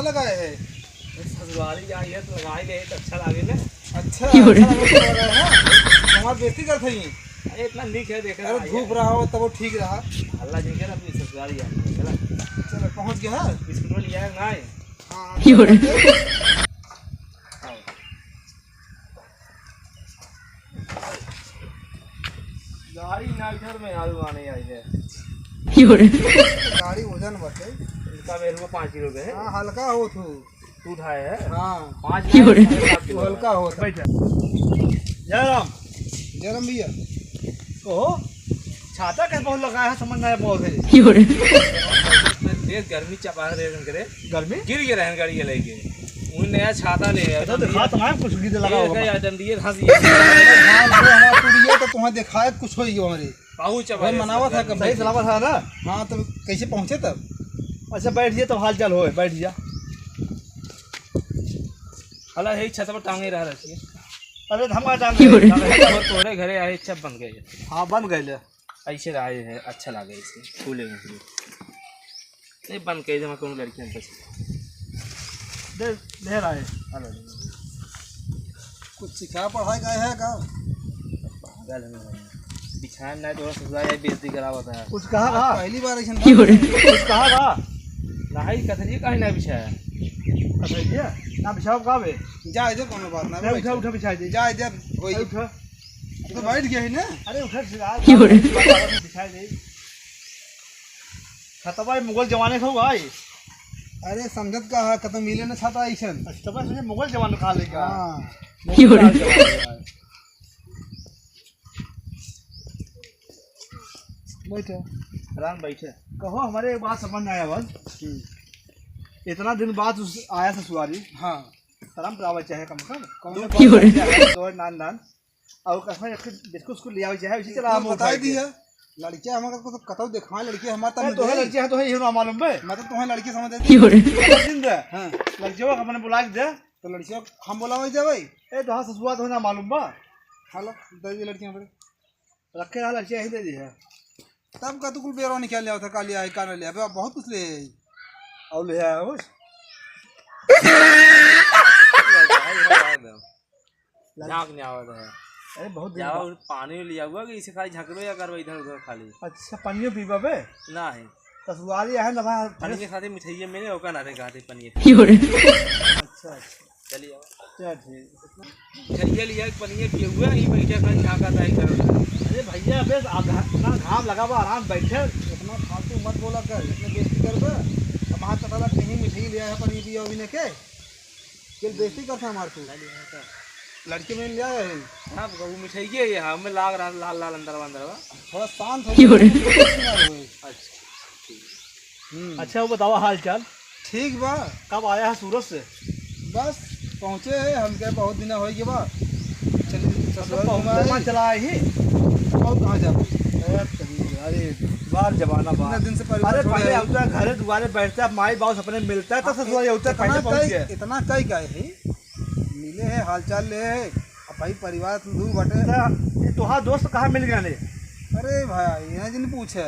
लगाए है? ससुराली आई है तो लगा ही ले तो अच्छा लागे ना। अच्छा हमारे बेइज्जती करते ही। अरे इतना लीक है देख अरे धूप रहा हो तब वो ठीक रहा। हल्ला जी के अपनी ससुराली आई है चला चलो पहुंच गया है। बिस्कुट लिया है ना है। हाँ गाड़ी ना घर में आलू आने आई है। गाड़ी वजन बटे इसका मेरे को 5 किलो के है। हाँ हल्का हो तू उठाए है। हाँ 5 तू हल्का हो बैठ जयराम जरम भैया ओहो छाता कैसे बहुत लगाया है समझ में आया बहुत है। देख गर्मी चपा रहे करे गर्मी गिर गए रहन गाड़ी के लेके उन नया छाता ले आया तो दिखा तो कुछ गिर लगा होगा या डंडिए घास ये हमारा टूरियो तो तुम्हें दिखाए कुछ होई हमारे बाहु चपा मनावा था कब सही सलामत है ना। हाँ तो कैसे पहुंचे तब? अच्छा बैठिए तो हाल चाल हो बैठ जा। हला है छत पर टांगे रह रही है। अरे धमा टांग तोरे घरे आए छत बन गए। हाँ बन गए ऐसे रहे है अच्छा लगे इसे फूले नहीं बन के जमा कौन लड़कियां दे दे रहा है। कुछ सिखा पढ़ाई गए है का? बिछान नहीं तो ससुराल बेइज्जती करावता है। कुछ कहा था पहली बार ऐसा कुछ कहा था नहीं कथरी काहे ना बिछाया कथरी ना बिछाओ का बे जा इधर कोनो बात ना उठा उठा बिछा दे जा इधर वही उठा तो बैठ गया है ना। अरे उठा बिछा दे खतबा मुगल जमाने का हुआ है। अरे समझत का है खत्म मिले ना छाता ऐसन अच्छा बस मुगल जमाने खा लेगा। हाँ बैठे आराम बैठे कहो हमारे एक बात समझ में आया बस इतना दिन बाद आया ससुराली। हाँ शर्म प्रावा चाहे कम कम नान नान और कसम बिस्कुट को लिया चाहे उसी चला बता दी है लड़कियां हमारे को तो कतौ दिखाए लड़की हमारा तो है लड़की है तो है ये मालूम है मैं तो तुम्हें लड़की समझ देती हां लड़कियों को अपने बुला के दे तो लड़कियों हम बुलावे जावे ए तो हां ससुरा तो ना मालूम बा हालो दे दी लड़कियां पर रखे रहा लड़कियां ही दे दी है तब का तो कुल बेरो निकाल लिया था कालिया है कान लिया बहुत कुछ ले और ले आया उस झांक नहीं आवत है। अरे बहुत जाओ पानी लिया हुआ कि इसे खाली झकबे या करबे इधर उधर खाली। अच्छा पानी पीबा बे ना है ससुराली है ना पानी के साथ मिठाई मैंने ओका ना रे गाते पनीर। अच्छा चलिए चल ठीक मिठाई लिया पनीर पिए हुआ ही बैठा खाली झांका था इधर। अरे भैया बस अपना घाम लगा हुआ आराम बैठे इतना फालतू मत बोला कर इतने बेइज्जती कर हमारा पता लगा कहीं मिठाई लिया है पनीर पिया अभी ने के फिर बेइज्जती करता हमारे को लड़की में लिया है। हाँ वो मिठाई के ये हमें लाग रहा लाल लाल अंदर अंदर थोड़ा शांत हो। अच्छा वो बताओ हाल चाल ठीक बा। कब आया है सूरत से? बस पहुँचे है हम क्या बहुत दिन हो गए बा चलिए चला ही बहुत कहाँ जा अरे बार जमाना बार दिन से अरे पहले होता घरे दुआरे बैठता माई बाप अपने मिलता है तो ससुराल होता है पहले पहुंच गए इतना कई गए है मिले है हालचाल ले है अब भाई परिवार दूर बटे तुहार दोस्त कहाँ मिल गया ने? अरे भाई यहाँ जिन पूछे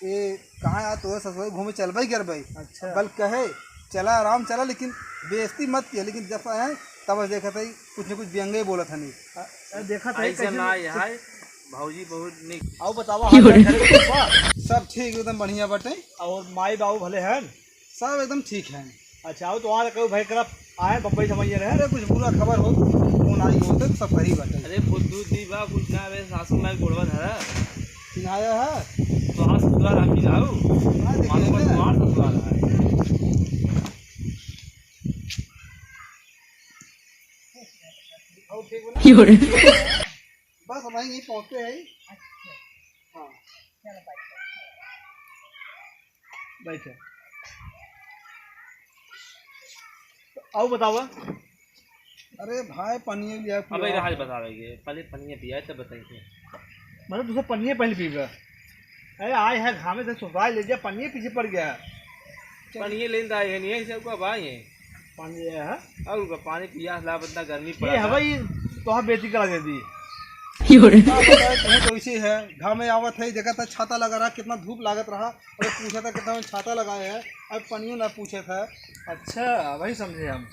ये कहाँ आ तो ससुराल घूमे चल भाई कर भाई। अच्छा बल कहे चला आराम चला लेकिन बेइज्जती मत किया लेकिन जब आए तब देखा था कुछ न कुछ व्यंगे बोला था नहीं देखा था ऐसे ना है भाऊजी बहुत निक आओ बतावा सब ठीक एकदम बढ़िया बटे और माई बाबू भले हैं सब एकदम ठीक है। अच्छा आओ तुम्हारे कहो भाई करब आए बम्बई समझ रहे अरे कुछ बुरा खबर हो फोन आई हो तो सब सही बटे। अरे फुद्दू दी बा कुछ ना वे सासू में गोड़वा धरा सिंहाया है तो हां ससुराल हम ही जाओ मालूम है तुम्हारा ससुराल है बस हम यहीं पहुँचते हैं। हाँ बैठे आओ बताओ। अरे भाई पनीर लिया अबे राज बता रहे पहले पनीर पिया तब बताइए मतलब दूसरा पनीर पहले पीगा। अरे आए है घामे से ससुराल ले गया पनीर पीछे पड़ गया पनीर लेंदा है नहीं सब को भाई है पानी है और पानी पिया ला बंदा गर्मी पड़ा है भाई तो हम बेटी करा दे दी तो इसी है घाम में आवत है देखा था छाता लगा रहा कितना धूप लागत रहा और पूछा था कितना छाता लगाए है अब पनियो ना पूछे था अच्छा वही समझे हम।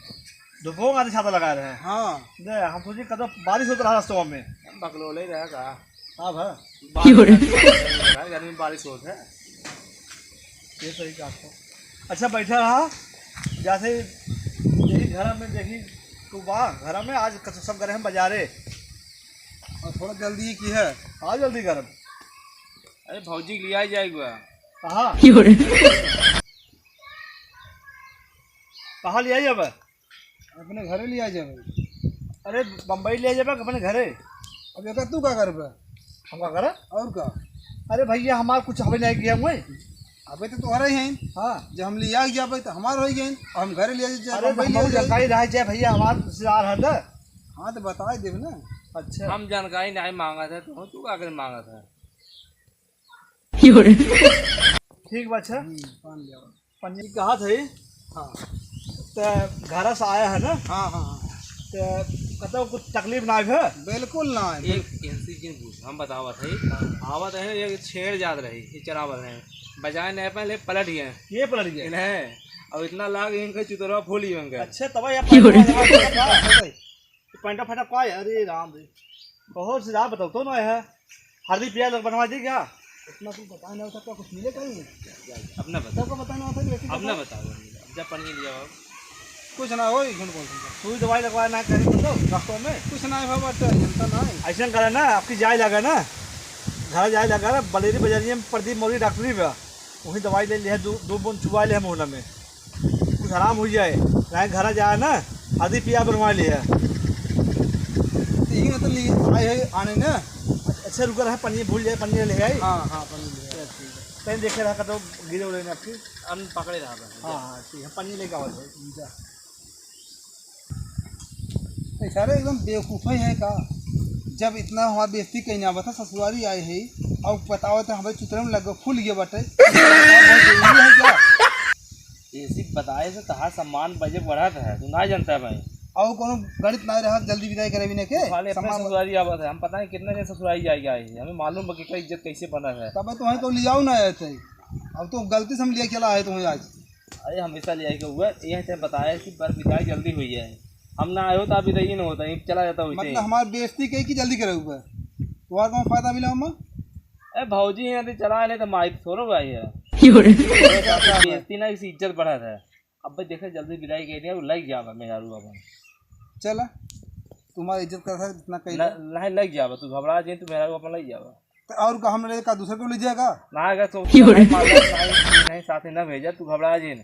दोपहर आधी छाता लगा रहे हैं। हाँ दे हम सोचे कदम बारिश होता रहा रास्तों में। बकलोले ही रहेगा। हाँ गर्मी में बारिश होता है। ये सही कहा था। अच्छा बैठा रहा जैसे यही घर में देखी तू वाह घर में आज सब गए हम बाजारे और थोड़ा जल्दी की है। हाँ जल्दी कर। अरे भौजी लिया ही जाएगा। कहाँ कहाँ लिया जब? अपने घरे लिया जाए। अरे बम्बई लिया जब अपने घरे। अब एक तू क्या कर बे? हम क्या करे और क्या? अरे भैया हमारा कुछ हमें नहीं किया हुए। अबे तो तुम्हारे ही हैं। हाँ जब हम लिया गया भाई तो हमारे हो गए हम घरे लिया जाए। अरे भैया जानकारी रह जाए भैया हमारे रिश्तेदार है ना। हाँ तो बता दे ना। अच्छा हम जानकारी नहीं मांगा था तो तू क्या कर मांगा था। ठीक बच्चा पन्नी कहा थे। हाँ तो घर से आया है ना। हाँ हाँ तो कतो कुछ तकलीफ ना है? बिल्कुल ना है। एक किसी की पूछ हम बतावत है आवत है ये छेड़ जात रही ये चरावत है बजाय नहीं पहले पलट गए। ये पलट गए इन्हें और इतना लाग इनके चुतरवा फूल ही होंगे। अच्छा तब पैंटा फटा का है। अरे राम रे बहुत सीधा बताओ तो ना है। हल्दी प्याज बनवा दी क्या? इतना कुछ बताया नहीं होता कुछ मिले कहीं। अपना बताओ सबको बताना होता है। अपना बताओ जब पनीर लिया कुछ ना हो झूठ बोल सुई दवाई लगवाया ना कहीं बताओ रास्तों में कुछ ना है जनता ना है। ऐसा करे ना आपकी जाए लगा ना घर जाए लगा ना बलेरी बजारिया में प्रदीप मौर्य डॉक्टरी पे वही दवाई ले लिया दो बूंद चुबा लिया मुँह में कुछ आराम हो जाए। नहीं घर जाए ना हल्दी पिया बनवा लिया यही मतलब लिए आए है आने ना। अच्छा रुका रहा पनीर भूल जाए पनीर ले आई। हाँ हाँ पनीर कहीं देखे रहा तो गिरे उड़े आपकी। हम पकड़े रहा हाँ हाँ ठीक है पनीर लेके आओ सारे एकदम बेवकूफ़ है का। जब इतना हमारी बेइज्जती कहीं ना बता ससुराली आए है और बताओ तो हमारे चुतरे में लग फूल गया बटे। है क्या ऐसी बताए से तहार सम्मान बजे बढ़ा है तू ना जानता है भाई। और कोनो गणित ना रहा जल्दी विदाई करे भी नहीं के खाली अपने ससुराली आवत है हम पता है कितने दिन ससुराली जाएगा हमें मालूम है कि इज्जत कैसे बना है। तब तुम्हें तो ले आओ ना आए थे अब तो गलती से हम लिया चला आए तुम्हें आज। अरे हमेशा ले आएगा हुआ ये बताया कि पर विदाई जल्दी हुई है हम ना आए हो तो आप विदाई नहीं होता है चला जाता वैसे मतलब हमारी बेइज्जती कही कि जल्दी करे हुआ तुम्हारा कौन फायदा मिला हम। अरे भौजी यहाँ से चला नहीं तो माइक थोड़ा भाई है बेइज्जती ना इसी इज्जत बढ़ा है। अब भाई देखा जल्दी विदाई कह दिया लग जावा मैं यारू अपन चला तुम्हारी इज्जत कर इतना कही नहीं लग जावा तू घबरा जाए तो मेरा अपन लग जावा तो और का हम का दूसरे को ले जाएगा ना अगर तो नहीं साथ ना भेजा तू घबरा जाए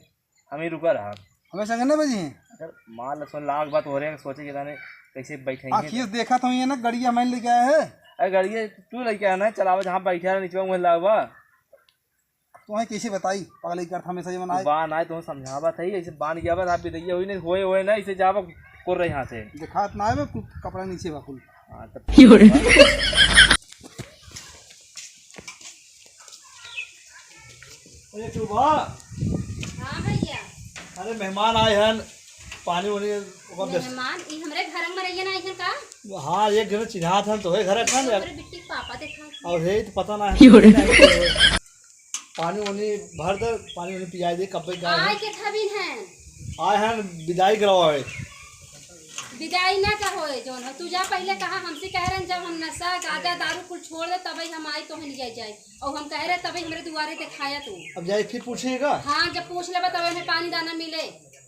हम ही रुका रहा हमें संग ना बजी अगर मान लो लाख बात हो रहे हैं सोचे कि जाने कैसे बैठेंगे। आखिर देखा था ये ना गड़िया मैंने लेके आया है। अरे गाड़ी तू लेके आना है चलावा जहाँ बैठा है नीचे मुझे लागवा तुम्हें कैसे बताई पागल कर हमेशा ये मनाए बान आए तो समझावा था ऐसे बान गया आप भी दैया हुई नहीं होए ना इसे जावा कर रहे यहाँ से देखा ना है मैं कपड़ा नीचे बाकुल। हाँ तब हाँ भैया अरे मेहमान आए हैं पानी वानी मेहमान ई हमरे घर में रहिए ना इधर का। हाँ एक घर चिन्हा था तो है घर था हमरे बिट्टी पापा देखा और है तो पता ना है पानी वानी भर दे पानी वानी पिया दे कब आए के खबिन है आए हैं विदाई करवाए। विदाई ना का होए जोन तू जा पहले कहा हमसे कह रहे जब हम नशा गाजा दारू कुल छोड़ दे तभी हम आए तो ले जाए और हम कह रहे तभी हमरे दुआरे दिखाया तू। अब जाए फिर पूछेगा। हाँ जब पूछ लेबा तब हमें पानी दाना मिले।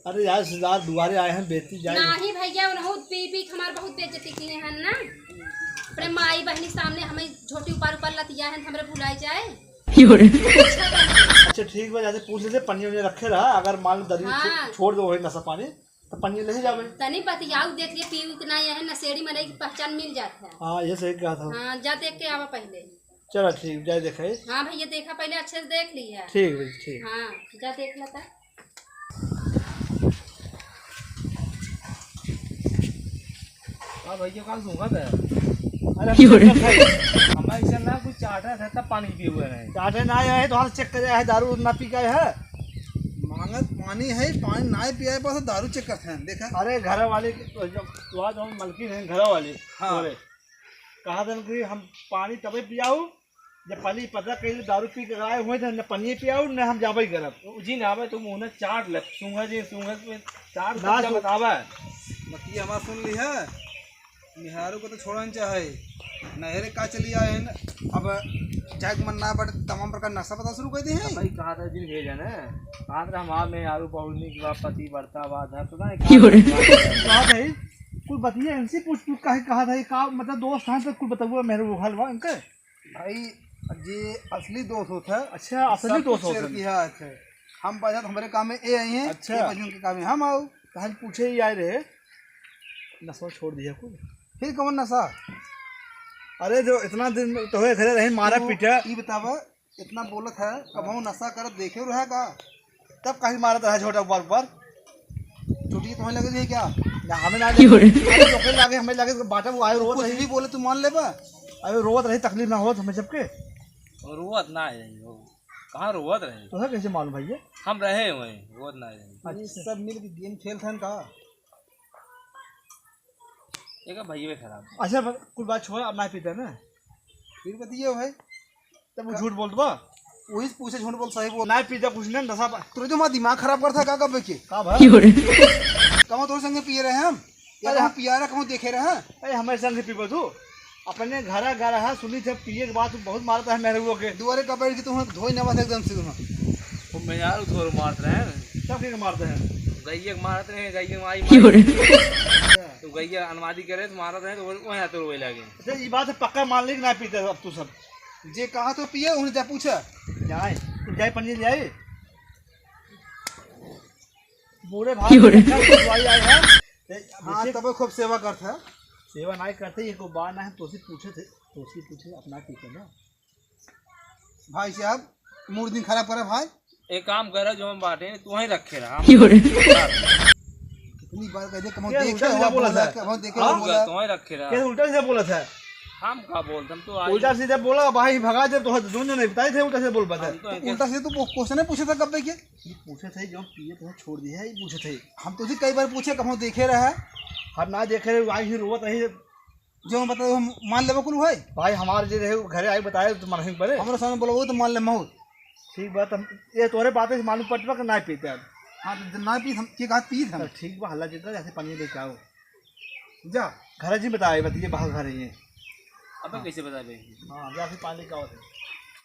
अरे यार सरदार दुआरे आए हैं बेटी जाए नहीं भैया उन्हों पी पी हमार बहुत बेइज्जती किए हैं ना अपने माई बहनी सामने हमें झोटी ऊपर ऊपर लतिया है हमरे भुलाई जाए। अच्छा ठीक है जैसे पूछ लेते पन्नी वन्नी रखे रहा अगर मान लो दरी छोड़ दो वही नशा पानी तो पन्नी ले जावे तनी बतियाऊ देख लिए पीऊ कि नहीं है नशेड़ी मने की पहचान मिल जाता है। हाँ ये सही कहा था। हाँ जा देख के आवा पहले। चलो ठीक जाए देखे। हाँ भैया देखा पहले अच्छे से देख ली है। ठीक है ठीक। हाँ जा देख लेता। हाँ भैया कल सूंगा था अरे हमारे ऐसा ना कुछ चाटा था तब पानी पिए हुए नहीं चाटे ना आए तो हाथ चेक करे है दारू ना पी गए है मांगत पानी है पानी ना पिया पास दारू चेक करते हैं देखा। अरे घर वाले वहाँ जो मलकिन है घर वाले हाँ कहा था कि हम पानी तभी पियाऊ जब पहले पता कहीं दारू पी के आए हुए थे न पनिए पियाओ न हम जाबे करब जी ना आवे तुम उन्हें चाट ले सूंघा जी सूंघा पे चाट ना ना बतावा मती हमार सुन ली है निहारू को तो छोड़न चाहे नहरे का चली आए हैं अब जाग मन ना बट तमाम प्रकार नशा पता शुरू कर दी है भाई कहा था दिन भेजा ना कहा था हमार में आलू बहुनी की बात पति बढ़ता बात है पता है कहा था कुछ बतिया इनसे पूछ कहा था का मतलब दोस्त हैं तो कुछ बताओ मेरे वो हलवा इनके भाई ये असली दोस्त होता है। अच्छा असली दोस्त होता है हम बात हमारे काम में ए आई हैं। अच्छा ये बजून के काम में हम आओ तो हम पूछे ही आए रहे नशा छोड़ दिया कुछ फिर कौन नशा अरे जो इतना दिन तो हुए खड़े रहे मारा पीटा ये बतावा इतना बोलत है कब हम नशा कर देखे रहा का तब कहीं मारा था छोटा ऊपर छुट्टी तुम्हें लग रही है क्या ना हमें ना लगे हमें लगे बाटा वो आए रोज कुछ भी बोले तू मान ले बा अरे रोवत रही तकलीफ ना हो हमें सबके रोवत ना है कहाँ रोवत रहे तो है कैसे मालूम भैया हम रहे हुए रोवत ना है ये सब मिल के गेम खेलते हैं का एक भैया खराब अच्छा कुछ बात छोड़ा अब ना पीते ना फिर बताइए भाई तब वो झूठ बोलता वही पूछे झूठ बोल सही बोल ना पीता कुछ नहीं नशा तुझे जो हमारा दिमाग खराब करता का कब के का भाई कहाँ तोरे संगे पिए रहे हम या कहाँ पिया रहा कहाँ देखे रहे अरे हमारे संग से पीबो तू अपने घर घर है सुनी थे पिए के बाद बहुत मारता है मेरे वो के दुआरे का बैठ के तुम धोई नवा एकदम से तुम मैं यार उधर मारते रहे हैं सब के मारते हैं गैया मारते रहे गैया मारी तो गैया अनुवादी करे तो मारते रहे तो वही आते रोए लगे अच्छा ये बात है पक्का मान ली कि ना पीते अब तू सब जे कहा तो पिए उन्हें जा पूछा जाए तुम जाए पनीर ले आए बूढ़े भाई आए हैं हाँ तब खूब सेवा करता है सेवा नहीं करते ये को बात ना है तो पूछे अपना पीते ना भाई साहब मूड दिन खराब करे भाई एक काम करे जो हम बांटे तू वहीं रखे रहा कितनी बार कह दे कम क्या देखे उल्टा बोला सीधा था कम देखे हाँ? बोला तो वहीं रखे रहा कैसे उल्टा सीधा बोला था हम का बोलते हम तो उल्टा सीधा बोला भाई भगा दे तो दोनों नहीं बताए थे उल्टा से बोल पाते उल्टा से तो क्वेश्चन पूछे था कब के ये पूछे थे जो पिए तो छोड़ दिया है ये पूछे थे हम तुझे कई बार पूछे कम देखे रहा है हम ना देखे रहे आई ही रोवत रही जो हम बताओ हम मान लेबो कुल भाई भाई हमारे जो रहे घरे आई बताए तो मन पड़े हमारे सामने बोलो तो मान ले महू ठीक बात हम ये तोरे बातें से मालूम पड़ता कि ना पीते अब हाँ तो ना पी हम के कहा पी हम ठीक बा हल्ला जितना जैसे पनीर लेके आओ जा घर जी बताए बताइए बाहर घर है ये अब कैसे बता भाई हाँ जाके पानी का होता है